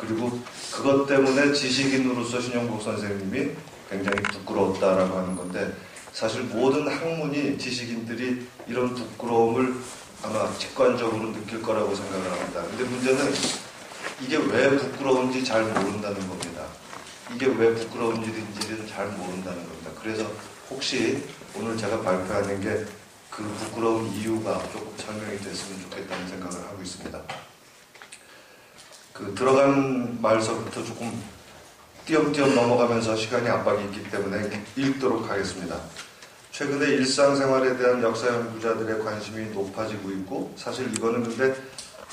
그리고 그것 때문에 지식인으로서 신영복 선생님이 굉장히 부끄러웠다라고 하는 건데, 사실 모든 학문이 지식인들이 이런 부끄러움을 아마 직관적으로 느낄 거라고 생각을 합니다. 근데 문제는 이게 왜 부끄러운지 잘 모른다는 겁니다. 이게 왜 부끄러운 일인지를 잘 모른다는 겁니다. 그래서 혹시 오늘 제가 발표하는 게 그 부끄러운 이유가 조금 설명이 됐으면 좋겠다는 생각을 하고 있습니다. 그 들어가는 말서부터 조금 띄엄띄엄 넘어가면서 시간이 압박이 있기 때문에 읽도록 하겠습니다. 최근에 일상생활에 대한 역사 연구자들의 관심이 높아지고 있고, 사실 이거는 근데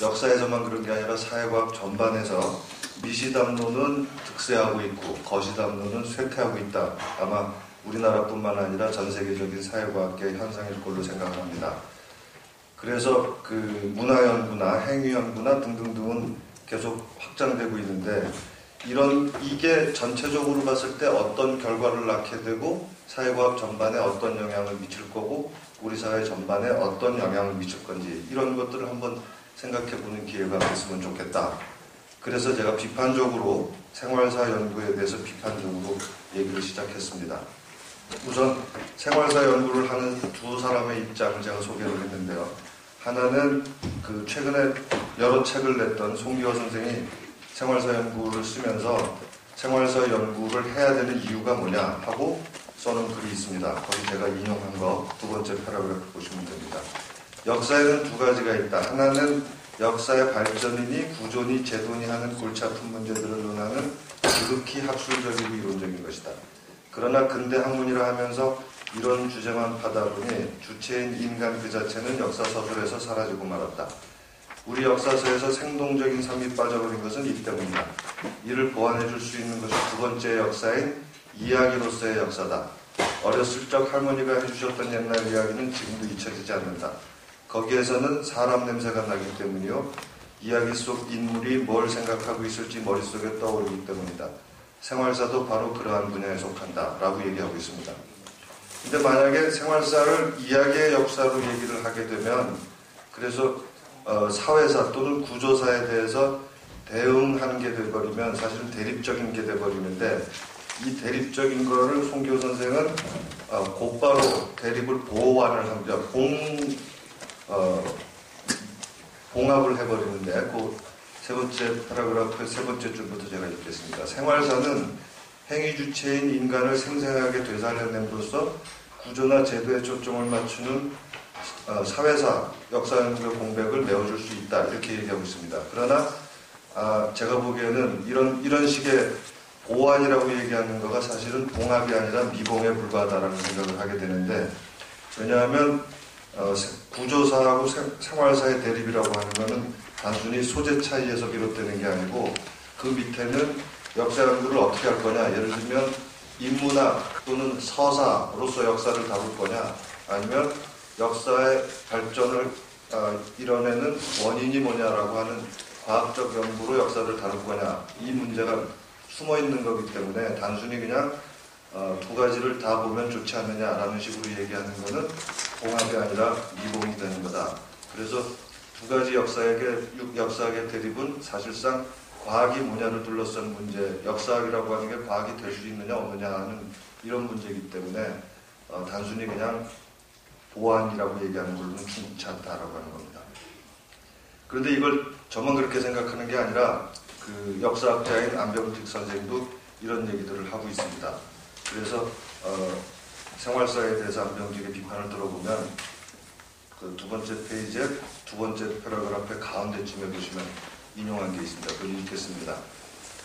역사에서만 그런 게 아니라 사회과학 전반에서 미시담론은 득세하고 있고 거시담론은 쇠퇴하고 있다. 아마 우리나라뿐만 아니라 전 세계적인 사회과학계의 현상일 걸로 생각을 합니다. 그래서 그 문화연구나 행위연구나 등등등은 계속 확장되고 있는데, 이게 전체적으로 봤을 때 어떤 결과를 낳게 되고 사회과학 전반에 어떤 영향을 미칠 거고 우리 사회 전반에 어떤 영향을 미칠 건지, 이런 것들을 한번 생각해보는 기회가 됐으면 좋겠다. 그래서 제가 비판적으로 생활사 연구에 대해서 비판적으로 얘기를 시작했습니다. 우선 생활사 연구를 하는 두 사람의 입장을 제가 소개를 했는데요. 하나는 그 최근에 여러 책을 냈던 송기호 선생이 생활사 연구를 쓰면서 생활사 연구를 해야 되는 이유가 뭐냐 하고 써놓은 글이 있습니다. 거기 제가 인용한 거 두 번째 패러그래프 보시면 됩니다. 역사에는 두 가지가 있다. 하나는 역사의 발전이니 구조니 제도니 하는 골치 아픈 문제들을 논하는 지극히 학술적이고 이론적인 것이다. 그러나 근대 학문이라 하면서 이런 주제만 파다 보니 주체인 인간 그 자체는 역사서술에서 사라지고 말았다. 우리 역사서에서 생동적인 삶이 빠져버린 것은 이 때문이다. 이를 보완해 줄 수 있는 것이 두 번째 역사인 이야기로서의 역사다. 어렸을 적 할머니가 해주셨던 옛날 이야기는 지금도 잊혀지지 않는다. 거기에서는 사람 냄새가 나기 때문이요. 이야기 속 인물이 뭘 생각하고 있을지 머릿속에 떠오르기 때문이다. 생활사도 바로 그러한 분야에 속한다. 라고 얘기하고 있습니다. 근데 만약에 생활사를 이야기의 역사로 얘기를 하게 되면, 그래서 사회사 또는 구조사에 대해서 대응하는 게 돼버리면 사실은 대립적인 게 돼버리는데, 이 대립적인 거를 송기호 선생은 곧바로 대립을 보완을 합니다. 봉합을 해버리는데, 그 세 번째 패러그래프의 세 번째 줄부터 제가 읽겠습니다. 생활사는 행위 주체인 인간을 생생하게 되살려냄으로써 구조나 제도에 초점을 맞추는 사회사, 역사연구의 공백을 메워줄 수 있다. 이렇게 얘기하고 있습니다. 그러나 제가 보기에는 이런 식의 보완이라고 얘기하는 거가 사실은 봉합이 아니라 미봉에 불과하다라는 생각을 하게 되는데, 왜냐하면 구조사하고 생활사의 대립이라고 하는 것은 단순히 소재 차이에서 비롯되는 게 아니고 그 밑에는 역사 연구를 어떻게 할 거냐, 예를 들면 인문학 또는 서사로서 역사를 다룰 거냐, 아니면 역사의 발전을 이뤄내는 원인이 뭐냐라고 하는 과학적 연구로 역사를 다룰 거냐, 이 문제가 숨어 있는 거기 때문에 단순히 그냥 두 가지를 다 보면 좋지 않느냐라는 식으로 얘기하는 거는 봉합이 아니라 미봉이 되는 거다. 그래서 두 가지 역사학의 대립은 사실상 과학이 뭐냐를 둘러싼 문제, 역사학이라고 하는 게 과학이 될 수 있느냐 없느냐 하는 이런 문제이기 때문에 단순히 그냥 보완이라고 얘기하는 걸로는 충분치 않다라고 하는 겁니다. 그런데 이걸 저만 그렇게 생각하는 게 아니라 그 역사학자인 안병직 선생도 이런 얘기들을 하고 있습니다. 그래서 생활사에 대해서 안병직의 비판을 들어보면 그 두 번째 페이지에 두 번째 패러그래프의 가운데쯤에 보시면 인용한 게 있습니다. 그걸 읽겠습니다.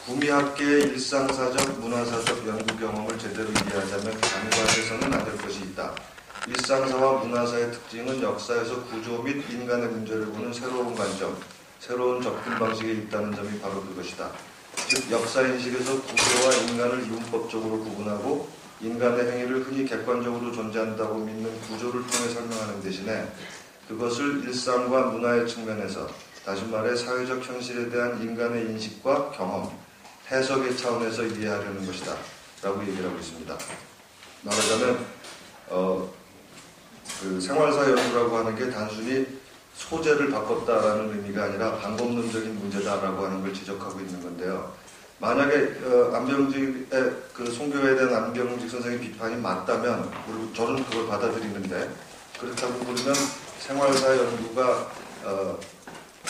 구미학계의 일상사적, 문화사적 연구 경험을 제대로 이해하자면 간과해서는 안 될 것이 있다. 일상사와 문화사의 특징은 역사에서 구조 및 인간의 문제를 보는 새로운 관점, 새로운 접근 방식에 있다는 점이 바로 그것이다. 즉 역사인식에서 구조와 인간을 이분법적으로 구분하고 인간의 행위를 흔히 객관적으로 존재한다고 믿는 구조를 통해 설명하는 대신에 그것을 일상과 문화의 측면에서, 다시 말해 사회적 현실에 대한 인간의 인식과 경험, 해석의 차원에서 이해하려는 것이다 라고 얘기를 하고 있습니다. 말하자면 그 생활사 연구라고 하는 게 단순히 소재를 바꿨다라는 의미가 아니라 방법론적인 문제다라고 하는 걸 지적하고 있는 건데요. 만약에 안병직의 그 송교회에 대한 안병직 선생의 비판이 맞다면 저는 그걸 받아들이는데, 그렇다고 그러면 생활사 연구가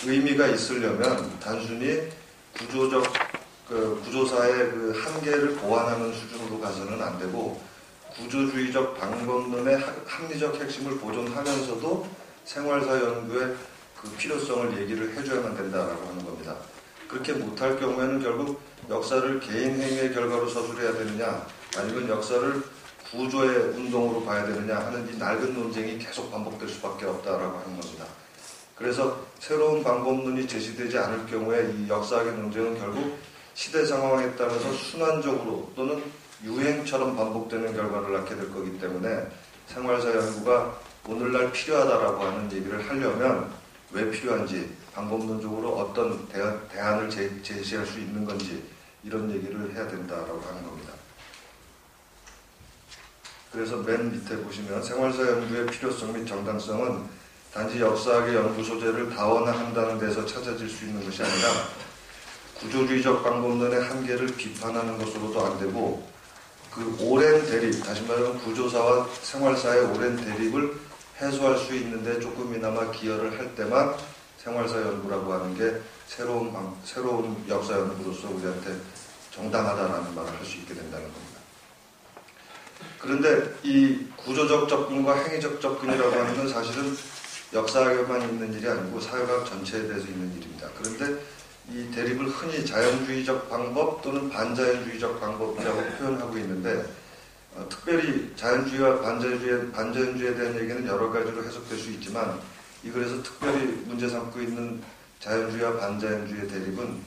의미가 있으려면 단순히 구조사의 그 한계를 보완하는 수준으로 가서는 안 되고, 구조주의적 방법론의 합리적 핵심을 보존하면서도 생활사 연구의 그 필요성을 얘기를 해줘야만 된다라고 하는 겁니다. 그렇게 못할 경우에는 결국 역사를 개인 행위의 결과로 서술해야 되느냐, 아니면 역사를 구조의 운동으로 봐야 되느냐 하는 이 낡은 논쟁이 계속 반복될 수밖에 없다라고 하는 겁니다. 그래서 새로운 방법론이 제시되지 않을 경우에 이 역사학의 논쟁은 결국 시대 상황에 따라서 순환적으로 또는 유행처럼 반복되는 결과를 낳게 될 거기 때문에 생활사 연구가 오늘날 필요하다라고 하는 얘기를 하려면 왜 필요한지, 방법론적으로 어떤 대안을 제시할 수 있는 건지, 이런 얘기를 해야 된다라고 하는 겁니다. 그래서 맨 밑에 보시면 생활사 연구의 필요성 및 정당성은 단지 역사학의 연구 소재를 다원화한다는 데서 찾아질 수 있는 것이 아니라 구조주의적 방법론의 한계를 비판하는 것으로도 안 되고, 그 오랜 대립, 다시 말하면 구조사와 생활사의 오랜 대립을 해소할 수 있는데 조금이나마 기여를 할 때만 생활사 연구라고 하는 게 새로운 역사 연구로서 우리한테 정당하다라는 말을 할 수 있게 된다는 겁니다. 그런데 이 구조적 접근과 행위적 접근이라고 하는 건 사실은 역사학에만 있는 일이 아니고 사회과학 전체에 대해서 있는 일입니다. 그런데 이 대립을 흔히 자연주의적 방법 또는 반자연주의적 방법이라고 표현하고 있는데, 특별히 자연주의와 반자연주의에 대한 얘기는 여러 가지로 해석될 수 있지만, 이 글에서 특별히 문제 삼고 있는 자연주의와 반자연주의의 대립은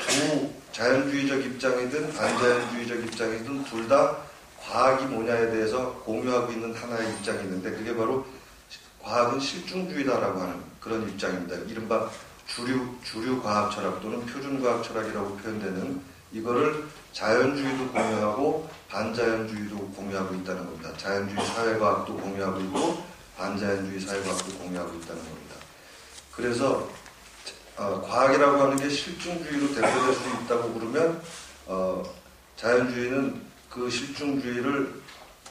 두 자연주의적 입장이든 반자연주의적 입장이든 둘 다 과학이 뭐냐에 대해서 공유하고 있는 하나의 입장이 있는데, 그게 바로 과학은 실중주의다라고 하는 그런 입장입니다. 이른바 주류 과학 철학 또는 표준 과학 철학이라고 표현되는 이거를 자연주의도 공유하고 반자연주의도 공유하고 있다는 겁니다. 자연주의 사회과학도 공유하고 있고 반자연주의 사회과학도 공유하고 있다는 겁니다. 그래서 과학이라고 하는 게 실증주의로 대표될 수 있다고 그러면 자연주의는 그 실증주의를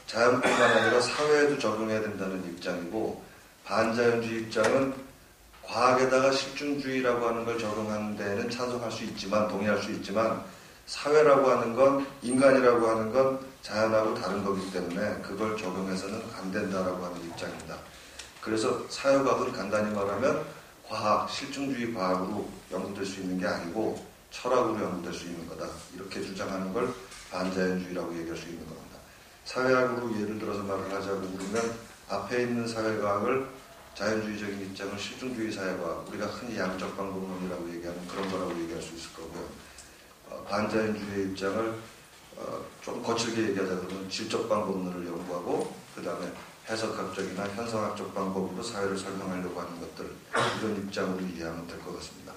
자연뿐만 아니라 사회에도 적용해야 된다는 입장이고, 반자연주의 입장은 과학에다가 실증주의라고 하는 걸 적용하는 데에는 찬성할 수 있지만, 동의할 수 있지만, 사회라고 하는 건, 인간이라고 하는 건 자연하고 다른 거기 때문에 그걸 적용해서는 안 된다라고 하는 입장입니다. 그래서 사회과학은 간단히 말하면 과학, 실증주의 과학으로 연구될 수 있는 게 아니고 철학으로 연구될 수 있는 거다. 이렇게 주장하는 걸 반자연주의라고 얘기할 수 있는 겁니다. 사회학으로 예를 들어서 말을 하자고 그러면 앞에 있는 사회과학을 자연주의적인 입장을 실증주의 사회과학, 우리가 흔히 양적 방법론이라고 얘기하는 그런 거라고 얘기할 수 있을 거고요. 반자연주의 입장을 좀 거칠게 얘기하자 그러면 질적 방법론을 연구하고, 그 다음에 해석학적이나 현상학적 방법으로 사회를 설명하려고 하는 것들, 이런 입장으로 이해하면 될 것 같습니다.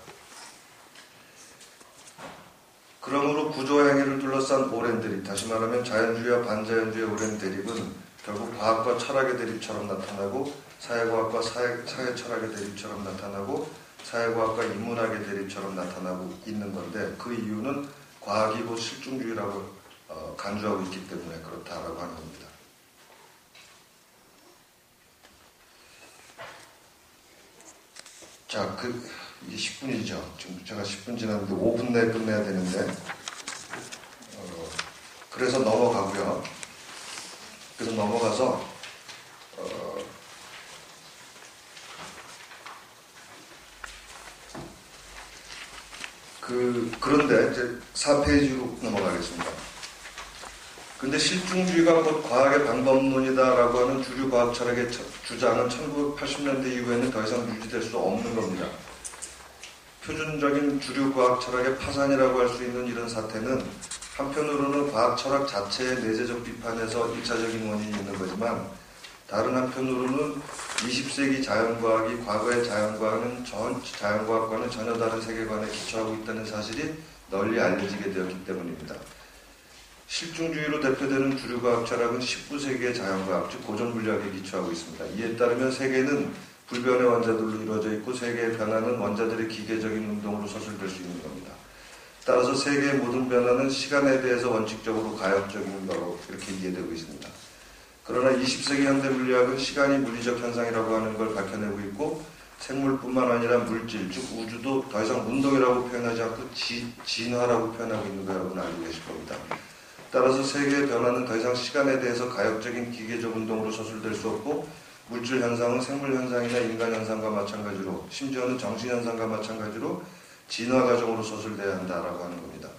그러므로 구조행위를 둘러싼 오랜 대립, 다시 말하면 자연주의와 반자연주의의 오랜 대립은 결국 과학과 철학의 대립처럼 나타나고, 사회과학과 사회 철학의 대립처럼 나타나고, 사회과학과 인문학의 대립처럼 나타나고 있는 건데, 그 이유는 과학이 곧 실증주의라고 간주하고 있기 때문에 그렇다라고 하는 겁니다. 자, 이게 10분이죠. 지금 제가 10분 지났는데 5분 내에 끝내야 되는데, 그래서 넘어가고요. 그래서 넘어가서 그런데 이제 4페이지로 넘어가겠습니다. 근데 실증주의가 곧 과학의 방법론이다라고 하는 주류 과학 철학의 주장은 1980년대 이후에는 더 이상 유지될 수 없는 겁니다. 표준적인 주류 과학 철학의 파산이라고 할 수 있는 이런 사태는 한편으로는 과학 철학 자체의 내재적 비판에서 1차적인 원인이 있는 거지만, 다른 한편으로는 20세기 자연과학이 과거의 자연과학과는 전혀 다른 세계관에 기초하고 있다는 사실이 널리 알려지게 되었기 때문입니다. 실증주의로 대표되는 주류과학 철학은 19세기의 자연과학, 즉 고전물리학에 기초하고 있습니다. 이에 따르면 세계는 불변의 원자들로 이루어져 있고 세계의 변화는 원자들의 기계적인 운동으로 서술될 수 있는 겁니다. 따라서 세계의 모든 변화는 시간에 대해서 원칙적으로 가역적인 거로 이렇게 이해되고 있습니다. 그러나 20세기 현대 물리학은 시간이 물리적 현상이라고 하는 걸 밝혀내고 있고 생물뿐만 아니라 물질, 즉 우주도 더 이상 운동이라고 표현하지 않고 진화라고 표현하고 있는 거 여러분 알고 계실 겁니다. 따라서 세계의 변화는 더 이상 시간에 대해서 가역적인 기계적 운동으로 서술될 수 없고 물질 현상은 생물 현상이나 인간 현상과 마찬가지로 심지어는 정신 현상과 마찬가지로 진화 과정으로 서술돼야 한다라고 하는 겁니다.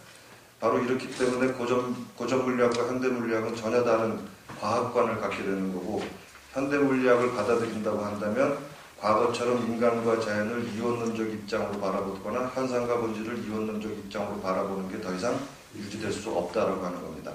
바로 이렇기 때문에 고전 물리학과 현대 물리학은 전혀 다른 과학관을 갖게 되는 거고 현대 물리학을 받아들인다고 한다면 과거처럼 인간과 자연을 이원론적 입장으로 바라보거나 현상과 본질을 이원론적 입장으로 바라보는 게 더 이상 유지될 수 없다라고 하는 겁니다.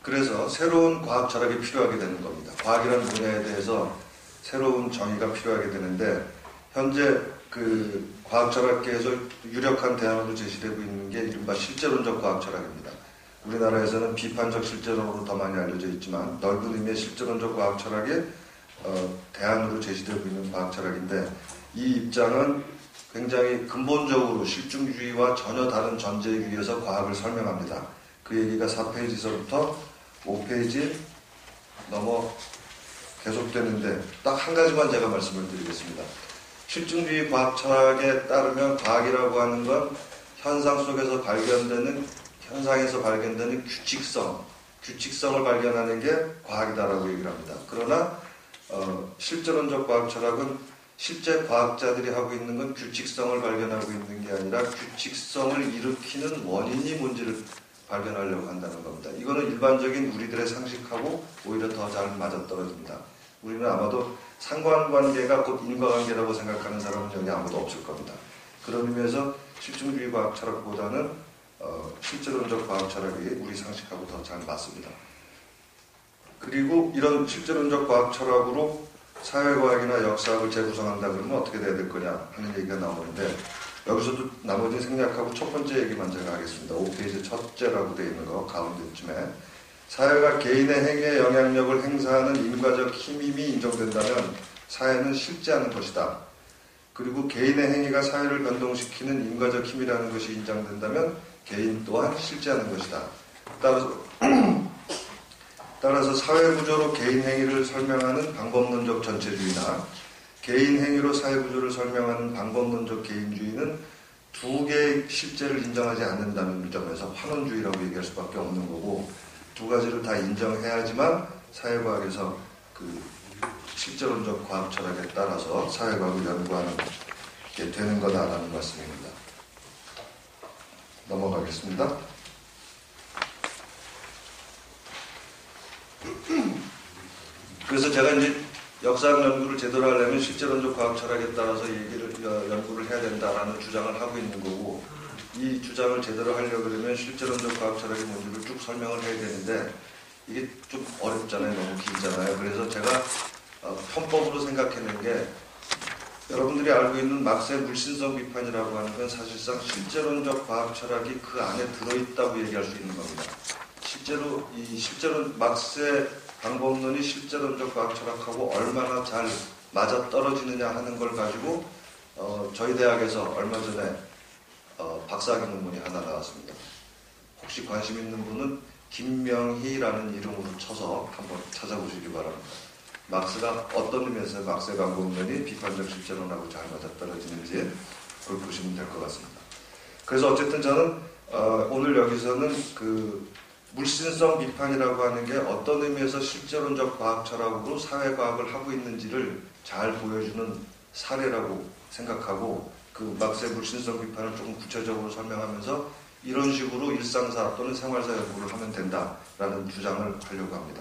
그래서 새로운 과학 철학이 필요하게 되는 겁니다. 과학이라는 분야에 대해서 새로운 정의가 필요하게 되는데 현재 그 과학 철학계에서 유력한 대안으로 제시되고 있는 게 이른바 실제론적 과학 철학입니다. 우리나라에서는 비판적 실제론으로 더 많이 알려져 있지만 넓은 의미의 실제론적 과학 철학의 대안으로 제시되고 있는 과학 철학인데 이 입장은 굉장히 근본적으로 실증주의와 전혀 다른 전제에 의해서 과학을 설명합니다. 그 얘기가 4페이지서부터 5페이지 넘어 계속되는데 딱 한 가지만 제가 말씀을 드리겠습니다. 실증주의 과학 철학에 따르면 과학이라고 하는 건 현상에서 발견되는 규칙성을 발견하는 게 과학이다라고 얘기를 합니다. 그러나 실제론적 과학 철학은 실제 과학자들이 하고 있는 건 규칙성을 발견하고 있는 게 아니라 규칙성을 일으키는 원인이 뭔지를 발견하려고 한다는 겁니다. 이거는 일반적인 우리들의 상식하고 오히려 더 잘 맞아떨어집니다. 우리는 아마도 상관관계가 곧 인과관계라고 생각하는 사람은 여기 아무도 없을 겁니다. 그런 의미에서 실증주의 과학 철학보다는 실제론적 과학 철학이 우리 상식하고 더 잘 맞습니다. 그리고 이런 실제론적 과학 철학으로 사회과학이나 역사학을 재구성한다 그러면 어떻게 돼야 될 거냐 하는 얘기가 나오는데 여기서도 나머지 생략하고 첫 번째 얘기만 제가 하겠습니다. 5페이지 첫째라고 되어 있는 거 가운데쯤에 사회가 개인의 행위에 영향력을 행사하는 인과적 힘임이 인정된다면 사회는 실제하는 것이다. 그리고 개인의 행위가 사회를 변동시키는 인과적 힘이라는 것이 인정된다면 개인 또한 실제하는 것이다. 따라서 사회구조로 개인 행위를 설명하는 방법론적 전체주의나 개인 행위로 사회구조를 설명하는 방법론적 개인주의는 두 개의 실제를 인정하지 않는다는 점에서 환원주의라고 얘기할 수밖에 없는 거고 두 가지를 다 인정해야지만 사회과학에서 그 실제론적 과학 철학에 따라서 사회과학을 연구하는 게 되는 거다라는 말씀입니다. 넘어가겠습니다. 그래서 제가 이제 역사학 연구를 제대로 하려면 실제론적 과학 철학에 따라서 연구를 해야 된다라는 주장을 하고 있는 거고 이 주장을 제대로 하려고 그러면 실제론적 과학 철학의 뭔지를 쭉 설명을 해야 되는데 이게 좀 어렵잖아요. 너무 길잖아요. 그래서 제가 편법으로 생각해낸 게 여러분들이 알고 있는 막스의 물신성 비판이라고 하는 건 사실상 실제론적 과학 철학이 그 안에 들어있다고 얘기할 수 있는 겁니다. 실제로 막스의 방법론이 실제론적 과학 철학하고 얼마나 잘 맞아떨어지느냐 하는 걸 가지고 저희 대학에서 얼마 전에 박사학위 논문이 하나 나왔습니다. 혹시 관심 있는 분은 김명희라는 이름으로 쳐서 한번 찾아보시기 바랍니다. 막스가 어떤 의미에서 막스의 방법론이 비판적 실제론하고 잘 맞아떨어지는지 그걸 보시면 될 것 같습니다. 그래서 어쨌든 저는 오늘 여기서는 그 물신성 비판이라고 하는 게 어떤 의미에서 실제론적 과학 철학으로 사회과학을 하고 있는지를 잘 보여주는 사례라고 생각하고 그 막스의 물신성 비판을 조금 구체적으로 설명하면서 이런 식으로 일상사 또는 생활사 연구를 하면 된다라는 주장을 하려고 합니다.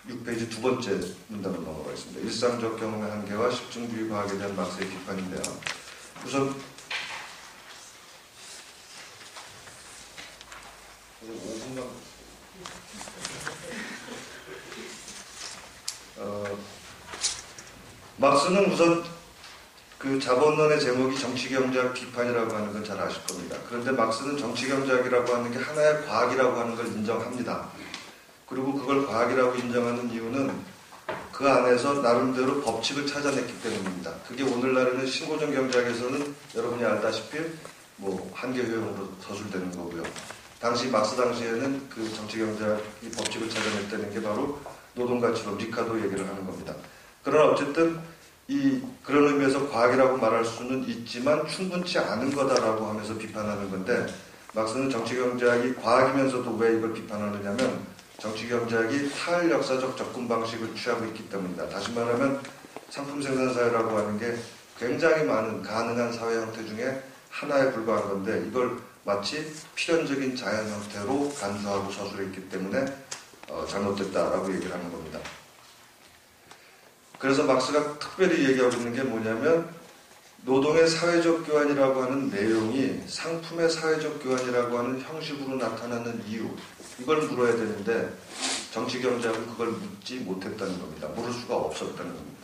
6페이지 두 번째 문단으로 넘어가겠습니다. 일상적 경험의 한계와 실증주의 과학에 대한 막스의 비판인데요. 우선 5분만 막스는 우선 그 자본론의 제목이 정치경제학 비판이라고 하는 건 잘 아실 겁니다. 그런데 막스는 정치경제학이라고 하는 게 하나의 과학이라고 하는 걸 인정합니다. 그리고 그걸 과학이라고 인정하는 이유는 그 안에서 나름대로 법칙을 찾아냈기 때문입니다. 그게 오늘날에는 신고전 경제학에서는 여러분이 알다시피 뭐 한계 효용으로 서술되는 거고요. 막스 당시에는 그 정치 경제학이 법칙을 찾아냈다는 게 바로 노동가치론, 리카도 얘기를 하는 겁니다. 그러나 어쨌든 그런 의미에서 과학이라고 말할 수는 있지만 충분치 않은 거다라고 하면서 비판하는 건데, 막스는 정치경제학이 과학이면서도 왜 이걸 비판하느냐면 정치경제학이 탈역사적 접근 방식을 취하고 있기 때문이다. 다시 말하면 상품 생산사회라고 하는 게 굉장히 많은 가능한 사회 형태 중에 하나에 불과한 건데, 이걸 마치 필연적인 자연 형태로 간주하고 서술했기 때문에 잘못됐다라고 얘기를 하는 겁니다. 그래서 막스가 특별히 얘기하고 있는 게 뭐냐면, 노동의 사회적 교환이라고 하는 내용이 상품의 사회적 교환이라고 하는 형식으로 나타나는 이유, 이걸 물어야 되는데 정치경제학은 그걸 묻지 못했다는 겁니다. 물을 수가 없었다는 겁니다.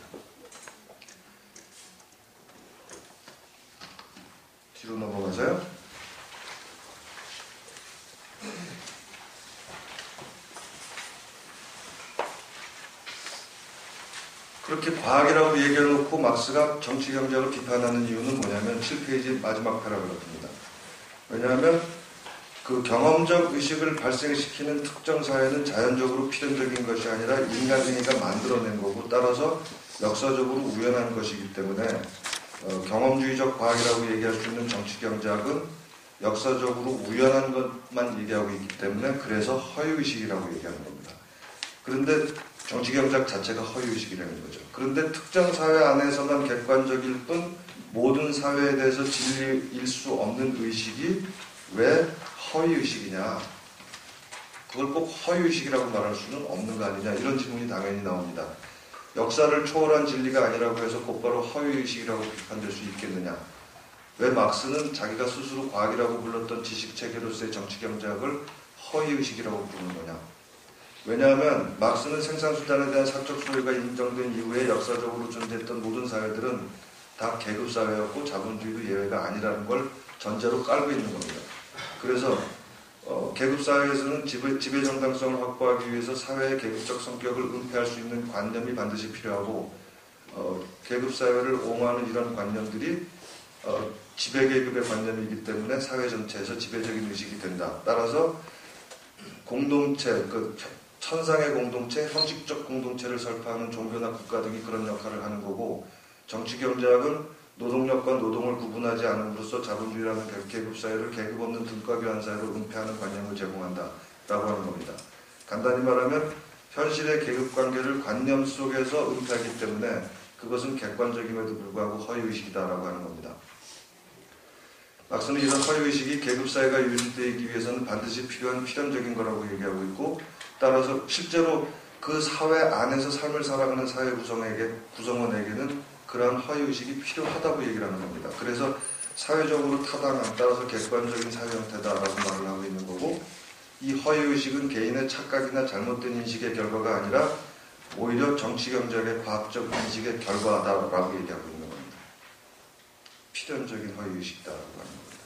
뒤로 넘어가세요. 그렇게 과학이라고 얘기해놓고 막스가 정치경제학을 비판하는 이유는 뭐냐면 7페이지 마지막 패러그래프입니다. 왜냐하면 그 경험적 의식을 발생시키는 특정 사회는 자연적으로 필연적인 것이 아니라 인간행위가 만들어낸 거고, 따라서 역사적으로 우연한 것이기 때문에 경험주의적 과학이라고 얘기할 수 있는 정치경제학은 역사적으로 우연한 것만 얘기하고 있기 때문에 그래서 허위의식이라고 얘기하는 겁니다. 그런데 정치경제학 자체가 허위의식이라는 거죠. 그런데 특정 사회 안에서만 객관적일 뿐 모든 사회에 대해서 진리일 수 없는 의식이 왜 허위의식이냐, 그걸 꼭 허위의식이라고 말할 수는 없는 거 아니냐, 이런 질문이 당연히 나옵니다. 역사를 초월한 진리가 아니라고 해서 곧바로 허위의식이라고 비판될 수 있겠느냐. 왜 막스는 자기가 스스로 과학이라고 불렀던 지식체계로서의 정치경제학을 허위의식이라고 부르는 거냐. 왜냐하면 막스는 생산수단에 대한 사적 소유가 인정된 이후에 역사적으로 존재했던 모든 사회들은 다 계급사회였고 자본주의도 예외가 아니라는 걸 전제로 깔고 있는 겁니다. 그래서 계급사회에서는 지배 정당성을 확보하기 위해서 사회의 계급적 성격을 은폐할 수 있는 관념이 반드시 필요하고, 계급사회를 옹호하는 이런 관념들이 지배계급의 관념이기 때문에 사회 전체에서 지배적인 의식이 된다. 따라서 공동체, 천상의 공동체, 형식적 공동체를 설파하는 종교나 국가 등이 그런 역할을 하는 거고, 정치경제학은 노동력과 노동을 구분하지 않음으로써 자본주의라는 계급사회를 계급 없는 등가교환 사회로 은폐하는 관념을 제공한다라고 하는 겁니다. 간단히 말하면 현실의 계급관계를 관념 속에서 은폐하기 때문에 그것은 객관적임에도 불구하고 허위의식이다라고 하는 겁니다. 막스는 이런 허위의식이 계급사회가 유지되기 위해서는 반드시 필요한 필연적인 거라고 얘기하고 있고, 따라서 실제로 그 사회 안에서 삶을 살아가는 사회 구성원에게는 그러한 허위의식이 필요하다고 얘기를 하는 겁니다. 그래서 사회적으로 타당한, 따라서 객관적인 사회 형태다라고 말을 하고 있는 거고, 이 허위의식은 개인의 착각이나 잘못된 인식의 결과가 아니라 오히려 정치경제학의 과학적 인식의 결과다라고 얘기하고 있는 겁니다. 필연적인 허위의식이다라고 하는 겁니다.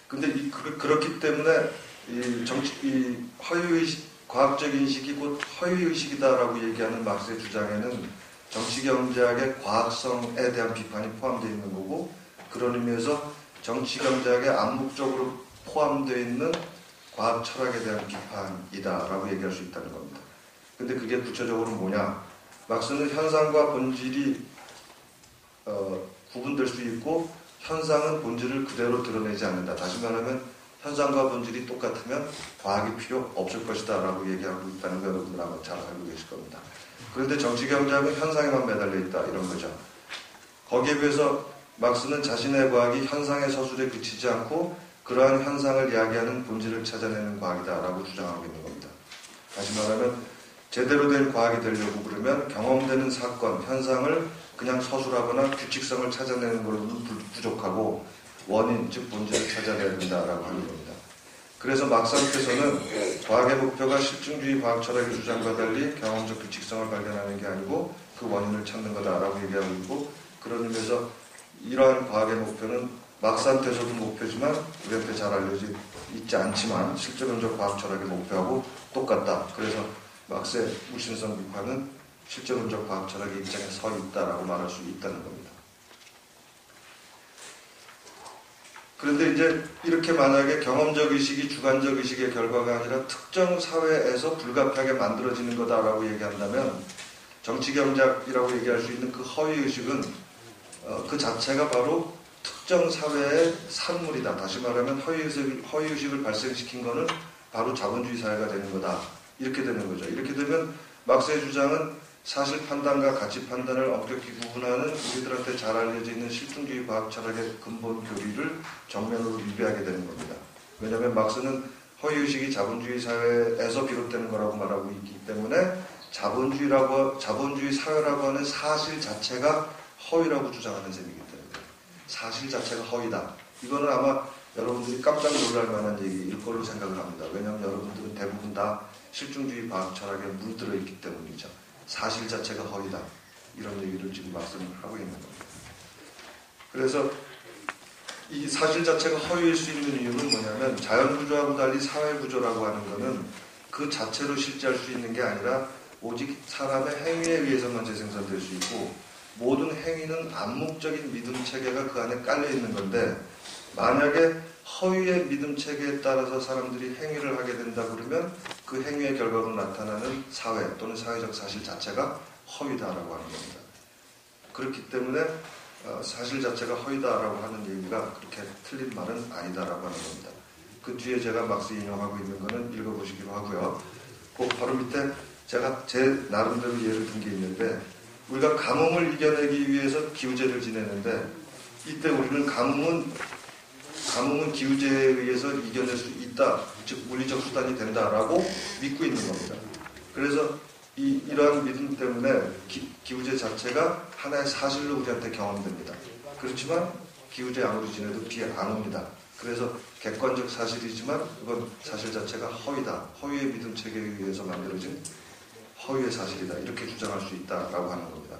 근데 그렇기 때문에 이 허위의식, 과학적 인식이 곧 허위의식이다라고 얘기하는 막스의 주장에는 정치경제학의 과학성에 대한 비판이 포함되어 있는 거고, 그런 의미에서 정치경제학에 암묵적으로 포함되어 있는 과학 철학에 대한 비판이다라고 얘기할 수 있다는 겁니다. 근데 그게 구체적으로 뭐냐? 막스는 현상과 본질이 구분될 수 있고, 현상은 본질을 그대로 드러내지 않는다. 다시 말하면 현상과 본질이 똑같으면 과학이 필요 없을 것이다 라고 얘기하고 있다는 거 여러분들 아마 잘 알고 계실 겁니다. 그런데 정치경제학은 현상에만 매달려 있다, 이런 거죠. 거기에 비해서 막스는 자신의 과학이 현상의 서술에 그치지 않고 그러한 현상을 이야기하는 본질을 찾아내는 과학이다라고 주장하고 있는 겁니다. 다시 말하면 제대로 된 과학이 되려고 그러면 경험되는 사건, 현상을 그냥 서술하거나 규칙성을 찾아내는 걸로는 부족하고 원인, 즉 본질을 찾아내야 된다라고 하는 겁니다. 그래서 막스한테서는 과학의 목표가 실증주의 과학 철학의 주장과 달리 경험적 규칙성을 발견하는 게 아니고 그 원인을 찾는 거다라고 얘기하고 있고, 그런 의미에서 이러한 과학의 목표는 막스한테서도 목표지만 우리한테 잘 알려져 있지 않지만 실제론적 과학 철학의 목표하고 똑같다. 그래서 막스의 물신성 비판은 실제론적 과학 철학의 입장에 서 있다라고 말할 수 있다는 겁니다. 그런데 이제 이렇게 만약에 경험적 의식이 주관적 의식의 결과가 아니라 특정 사회에서 불가피하게 만들어지는 거다라고 얘기한다면 정치경작이라고 얘기할 수 있는 그 허위의식은 그 자체가 바로 특정 사회의 산물이다. 다시 말하면 허위의식을 발생시킨 거는 바로 자본주의 사회가 되는 거다. 이렇게 되는 거죠. 이렇게 되면 막스의 주장은 사실 판단과 가치 판단을 엄격히 구분하는 우리들한테 잘 알려져 있는 실증주의 과학 철학의 근본 교리를 정면으로 위배하게 되는 겁니다. 왜냐하면 막스는 허위의식이 자본주의 사회에서 비롯되는 거라고 말하고 있기 때문에 자본주의 사회라고 하는 사실 자체가 허위라고 주장하는 셈이기 때문에 사실 자체가 허위다. 이거는 아마 여러분들이 깜짝 놀랄 만한 얘기일 걸로 생각을 합니다. 왜냐하면 여러분들은 대부분 다 실증주의 과학 철학에 물들어 있기 때문이죠. 사실 자체가 허위다. 이런 얘기를 지금 말씀을 하고 있는 겁니다. 그래서 이 사실 자체가 허위일 수 있는 이유는 뭐냐면 자연구조하고 달리 사회구조라고 하는 것은 그 자체로 실제할 수 있는 게 아니라 오직 사람의 행위에 의해서만 재생산될 수 있고 모든 행위는 암묵적인 믿음 체계가 그 안에 깔려 있는 건데 만약에 허위의 믿음 체계에 따라서 사람들이 행위를 하게 된다 그러면 그 행위의 결과로 나타나는 사회 또는 사회적 사실 자체가 허위다라고 하는 겁니다. 그렇기 때문에 사실 자체가 허위다라고 하는 얘기가 그렇게 틀린 말은 아니다라고 하는 겁니다. 그 뒤에 제가 막스 인용하고 있는 거는 읽어보시기로 하고요. 그 바로 밑에 제가 제 나름대로 예를 든 게 있는데 우리가 가뭄을 이겨내기 위해서 기우제를 지내는데 이때 우리는 가뭄은 기우제에 의해서 이겨낼 수 있다. 즉 물리적 수단이 된다라고 믿고 있는 겁니다. 그래서 이러한 믿음 때문에 기우제 자체가 하나의 사실로 우리한테 경험됩니다. 그렇지만 기우제 아무리 지내도 비 안 옵니다. 그래서 객관적 사실이지만 그건 사실 자체가 허위다. 허위의 믿음 체계에 의해서 만들어진 허위의 사실이다. 이렇게 주장할 수 있다라고 하는 겁니다.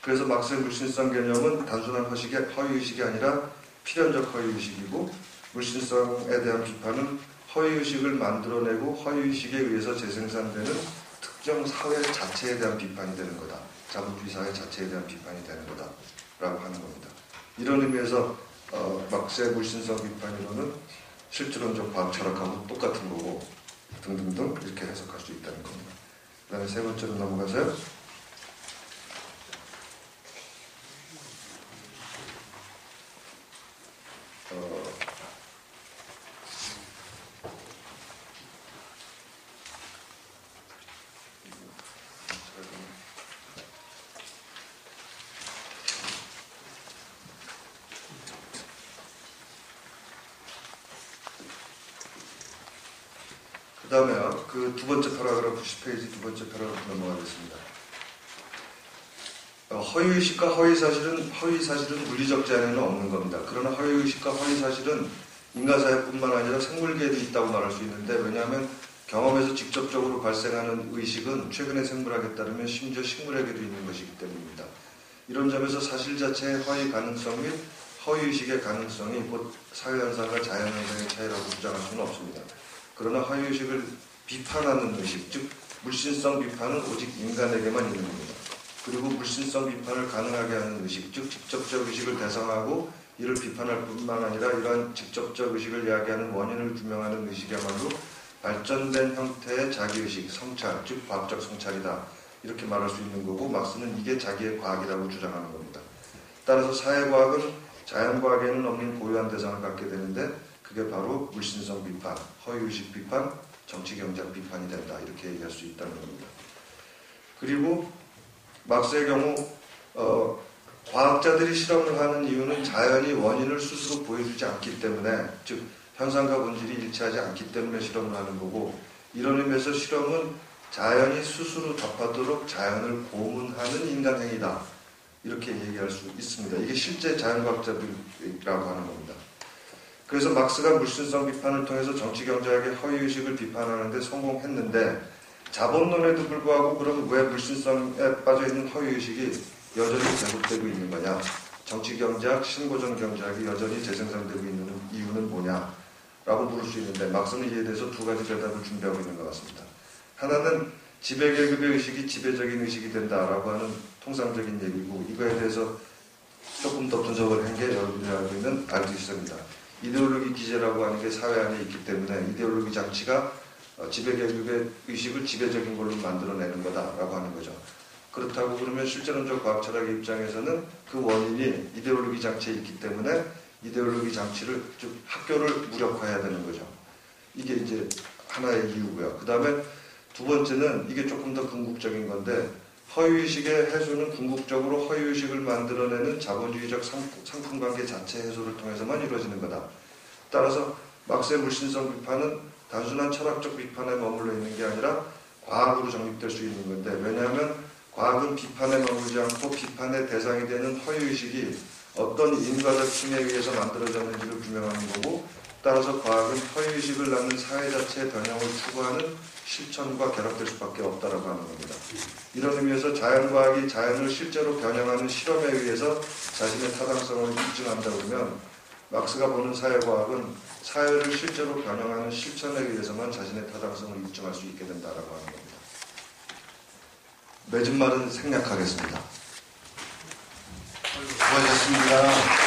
그래서 막스의 물신성 개념은 단순한 허위의식이 아니라 필연적 허위의식이고 물신성에 대한 비판은 허위의식을 만들어내고 허위의식에 의해서 재생산되는 특정 사회 자체에 대한 비판이 되는 거다. 자본주의 사회 자체에 대한 비판이 되는 거다. 라고 하는 겁니다. 이런 의미에서 막스의 물신성 비판이론은 실질론적 과학 철학하고 똑같은 거고 등등등 이렇게 해석할 수 있다는 겁니다. 그 다음에 세 번째로 넘어가서요. 그 다음에 그 두 번째 파라그래프 90페이지 두 번째 파라그래프 넘어가겠습니다. 허위의식과 허위사실은 물리적 제한에는 없는 겁니다. 그러나 허위의식과 허위사실은 인간사회뿐만 아니라 생물계에도 있다고 말할 수 있는데 왜냐하면 경험에서 직접적으로 발생하는 의식은 최근의 생물학에 따르면 심지어 식물에게도 있는 것이기 때문입니다. 이런 점에서 사실 자체의 허위 가능성 및 허위의식의 가능성이 곧 사회현상과 자연현상의 차이라고 주장할 수는 없습니다. 그러나 허위의식을 비판하는 의식, 즉 물신성 비판은 오직 인간에게만 있는 겁니다. 그리고 물신성 비판을 가능하게 하는 의식, 즉 직접적 의식을 대상하고 이를 비판할 뿐만 아니라 이러한 직접적 의식을 이야기하는 원인을 규명하는 의식이야말로 발전된 형태의 자기의식, 성찰, 즉 과학적 성찰이다. 이렇게 말할 수 있는 거고 막스는 이게 자기의 과학이라고 주장하는 겁니다. 따라서 사회과학은 자연과학에는 없는 고유한 대상을 갖게 되는데 그게 바로 물신성 비판, 허위의식 비판, 정치경제학 비판이 된다. 이렇게 얘기할 수 있다는 겁니다. 그리고 막스의 경우 과학자들이 실험을 하는 이유는 자연이 원인을 스스로 보여주지 않기 때문에 즉 현상과 본질이 일치하지 않기 때문에 실험을 하는 거고 이런 의미에서 실험은 자연이 스스로 답하도록 자연을 고문하는 인간행위다. 이렇게 얘기할 수 있습니다. 이게 실제 자연과학자들이라고 하는 겁니다. 그래서 막스가 물신성 비판을 통해서 정치경제학의 허위의식을 비판하는 데 성공했는데 자본론에도 불구하고 그럼 왜 물신성에 빠져있는 허위의식이 여전히 계속되고 있는 거냐? 정치경제학, 신고전경제학이 여전히 재생산되고 있는 이유는 뭐냐라고 물을 수 있는데 막스는 이에 대해서 두 가지 대답을 준비하고 있는 것 같습니다. 하나는 지배계급의 의식이 지배적인 의식이 된다라고 하는 통상적인 얘기고, 이거에 대해서 조금 더 분석을 한 게 여러분들이 알고 있는 알투이스입니다. 이데올로기 기제라고 하는 게 사회 안에 있기 때문에 이데올로기 장치가 지배계급의 의식을 지배적인 걸로 만들어내는 거다라고 하는 거죠. 그렇다고 그러면 실제론적 과학철학의 입장에서는 그 원인이 이데올로기 장치에 있기 때문에 이데올로기 장치를 즉 학교를 무력화해야 되는 거죠. 이게 이제 하나의 이유고요. 그 다음에 두 번째는 이게 조금 더 궁극적인 건데, 허위의식의 해소는 궁극적으로 허위의식을 만들어내는 자본주의적 상품관계 자체 해소를 통해서만 이루어지는 거다. 따라서 막스의 물신성 비판은 단순한 철학적 비판에 머물러 있는 게 아니라 과학으로 정립될 수 있는 건데, 왜냐하면 과학은 비판에 머물지 않고 비판의 대상이 되는 허위의식이 어떤 인과적 층에 의해서 만들어졌는지를 규명하는 거고, 따라서 과학은 허위의식을 낳는 사회 자체의 변형을 추구하는 실천과 결합될 수밖에 없다라고 하는 겁니다. 이런 의미에서 자연과학이 자연을 실제로 변형하는 실험에 의해서 자신의 타당성을 입증한다 그러면, 막스가 보는 사회과학은 사회를 실제로 변형하는 실천에 의해서만 자신의 타당성을 입증할 수 있게 된다라고 하는 겁니다. 맺은 말은 생략하겠습니다. 수고하셨습니다.